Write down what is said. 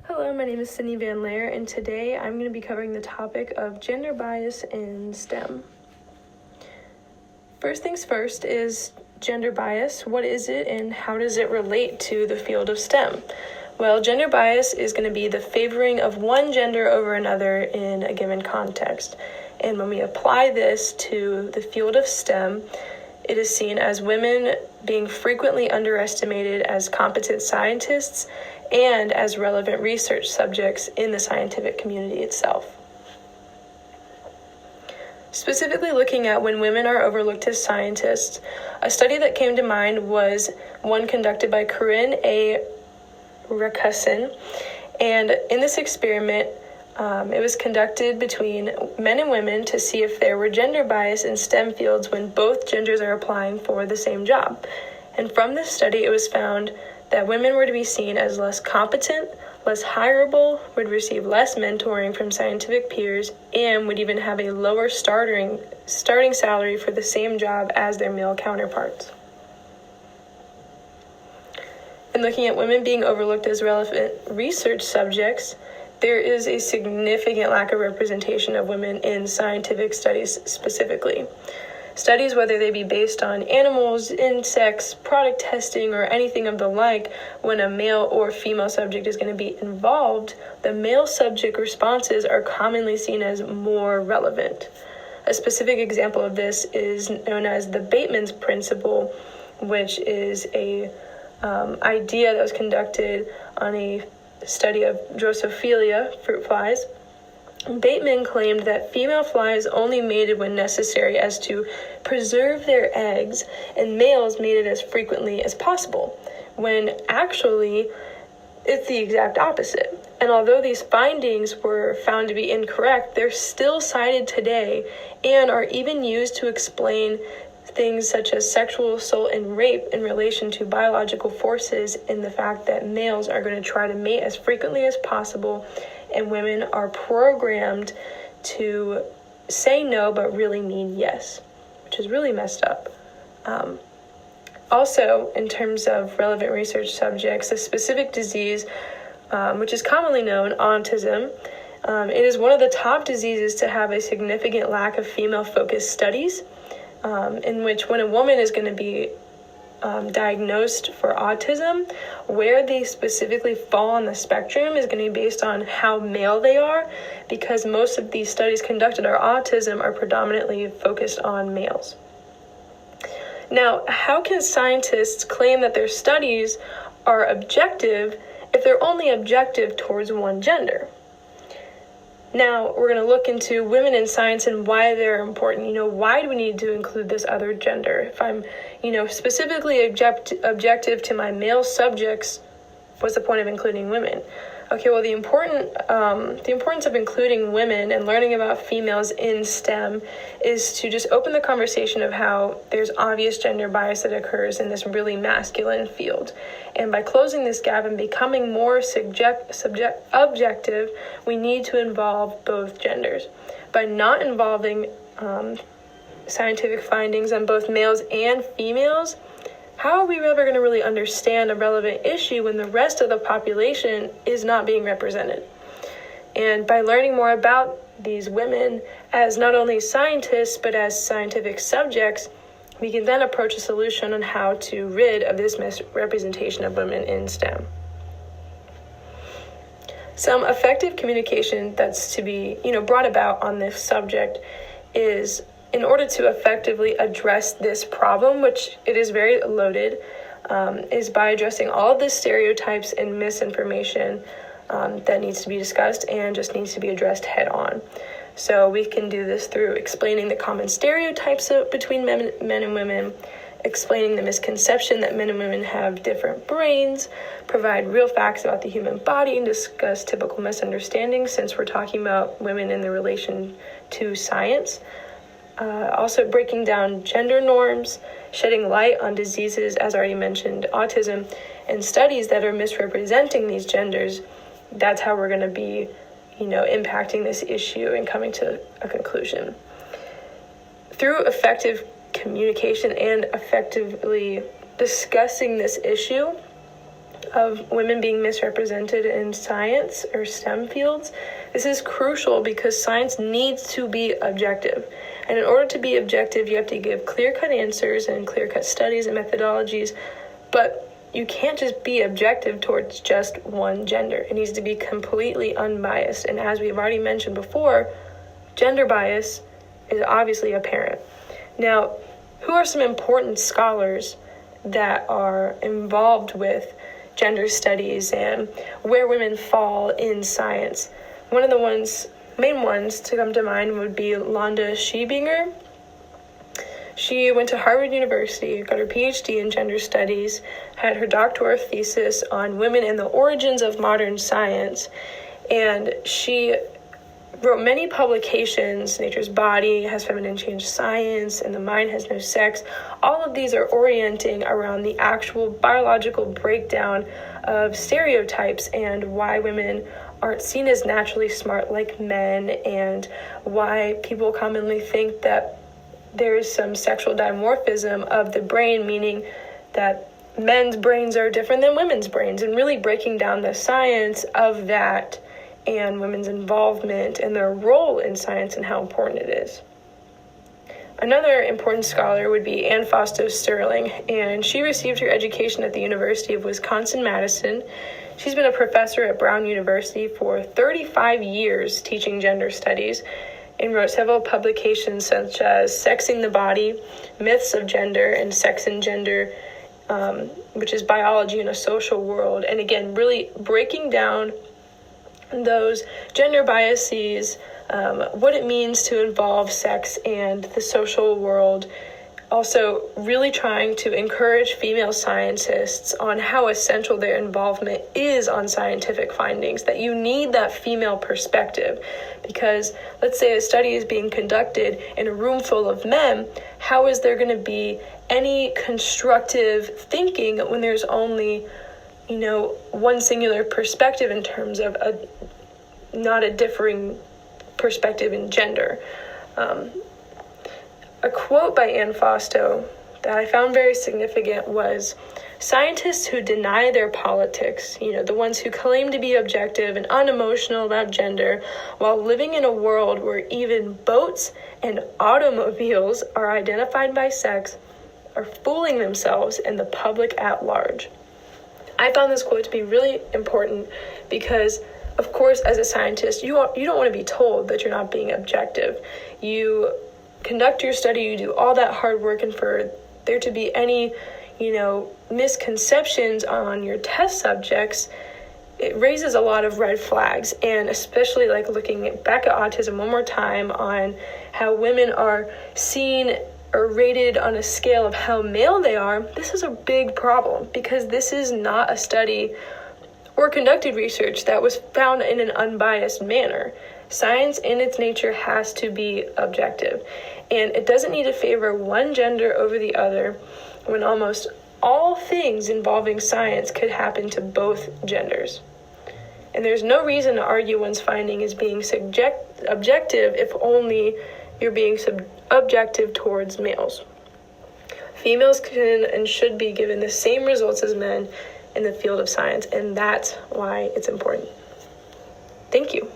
Hello, my name is VanLare, and today I'm going to be covering the topic of gender bias in STEM. First things first is gender bias. What is it and how does it relate to the field of STEM? Well, gender bias is going to be the favoring of one gender over another in a given context. And when we apply this to the field of STEM, it is seen as women being frequently underestimated as competent scientists and as relevant research subjects in the scientific community itself. Specifically looking at when women are overlooked as scientists, a study that came to mind was one conducted by Corinne A. Racusin, and in this experiment, it was conducted between men and women to see if there were gender bias in STEM fields when both genders are applying for the same job. And from this study, it was found that women were to be seen as less competent, less hireable, would receive less mentoring from scientific peers, and would even have a lower starting salary for the same job as their male counterparts. And looking at women being overlooked as relevant research subjects, there is a significant lack of representation of women in scientific studies specifically. Studies, whether they be based on animals, insects, product testing, or anything of the like, when a male or female subject is going to be involved, the male subject responses are commonly seen as more relevant. A specific example of this is known as the Bateman's principle, which is a idea that was conducted on a study of Drosophila fruit flies. Bateman claimed that female flies only mated when necessary as to preserve their eggs, and males mated as frequently as possible, when actually it's the exact opposite. And although these findings were found to be incorrect, they're still cited today and are even used to explain things such as sexual assault and rape in relation to biological forces, and the fact that males are going to try to mate as frequently as possible and women are programmed to say no but really mean yes, which is really messed up. Also, in terms of relevant research subjects, a specific disease, which is commonly known, autism, it is one of the top diseases to have a significant lack of female-focused studies, in which when a woman is going to be diagnosed for autism, where they specifically fall on the spectrum is going to be based on how male they are, because most of these studies conducted on autism are predominantly focused on males. Now, how can scientists claim that their studies are objective if they're only objective towards one gender? Now, we're going to look into women in science and why they're important. Why do we need to include this other gender? If I'm, specifically objective to my male subjects, what's the point of including women? Okay, well, the importance of including women and learning about females in STEM is to just open the conversation of how there's obvious gender bias that occurs in this really masculine field. And by closing this gap and becoming more objective, we need to involve both genders. By not involving scientific findings on both males and females, how are we ever going to really understand a relevant issue when the rest of the population is not being represented? And by learning more about these women as not only scientists, but as scientific subjects, we can then approach a solution on how to rid of this misrepresentation of women in STEM. Some effective communication that's to be, brought about on this subject is, in order to effectively address this problem, which it is very loaded, is by addressing all of the stereotypes and misinformation that needs to be discussed and just needs to be addressed head on. So we can do this through explaining the common stereotypes between men and women, explaining the misconception that men and women have different brains, provide real facts about the human body, and discuss typical misunderstandings, since we're talking about women in the relation to science. Also breaking down gender norms, shedding light on diseases, as already mentioned, autism, and studies that are misrepresenting these genders. That's how we're going to be, impacting this issue and coming to a conclusion. Through effective communication and effectively discussing this issue, of women being misrepresented in science or STEM fields. This is crucial because science needs to be objective. And in order to be objective, you have to give clear-cut answers and clear-cut studies and methodologies, but you can't just be objective towards just one gender. It needs to be completely unbiased. And as we've already mentioned before, gender bias is obviously apparent. Now, who are some important scholars that are involved with gender studies and where women fall in science? One of the main ones to come to mind would be Londa Schiebinger. She went to Harvard University, got her PhD in gender studies, had her doctoral thesis on women and the origins of modern science, and she wrote many publications. Nature's Body, Has Feminine Changed Science, and The Mind Has No Sex. All of these are orienting around the actual biological breakdown of stereotypes and why women aren't seen as naturally smart like men, and why people commonly think that there is some sexual dimorphism of the brain, meaning that men's brains are different than women's brains, and really breaking down the science of that and women's involvement and their role in science and how important it is. Another important scholar would be Ann Fausto Sterling, and she received her education at the University of Wisconsin-Madison. She's been a professor at Brown University for 35 years teaching gender studies, and wrote several publications such as Sexing the Body, Myths of Gender, and Sex and Gender, which is biology in a social world. And again, really breaking down those gender biases, what it means to involve sex and the social world. Also, really trying to encourage female scientists on how essential their involvement is on scientific findings, that you need that female perspective. Because let's say a study is being conducted in a room full of men, how is there going to be any constructive thinking when there's only, one singular perspective in terms of not a differing perspective in gender? A quote by Ann Fausto that I found very significant was, "Scientists who deny their politics, the ones who claim to be objective and unemotional about gender, while living in a world where even boats and automobiles are identified by sex, are fooling themselves and the public at large." I found this quote to be really important because, of course, as a scientist, you don't want to be told that you're not being objective. You conduct your study, you do all that hard work, and for there to be any, misconceptions on your test subjects, it raises a lot of red flags. And especially looking back at autism one more time on how women are seen or rated on a scale of how male they are, this is a big problem because this is not a study or conducted research that was found in an unbiased manner. Science in its nature has to be objective, and it doesn't need to favor one gender over the other when almost all things involving science could happen to both genders. And there's no reason to argue one's finding is being objective if only you're being objective towards males. Females can and should be given the same results as men in the field of science, and that's why it's important. Thank you.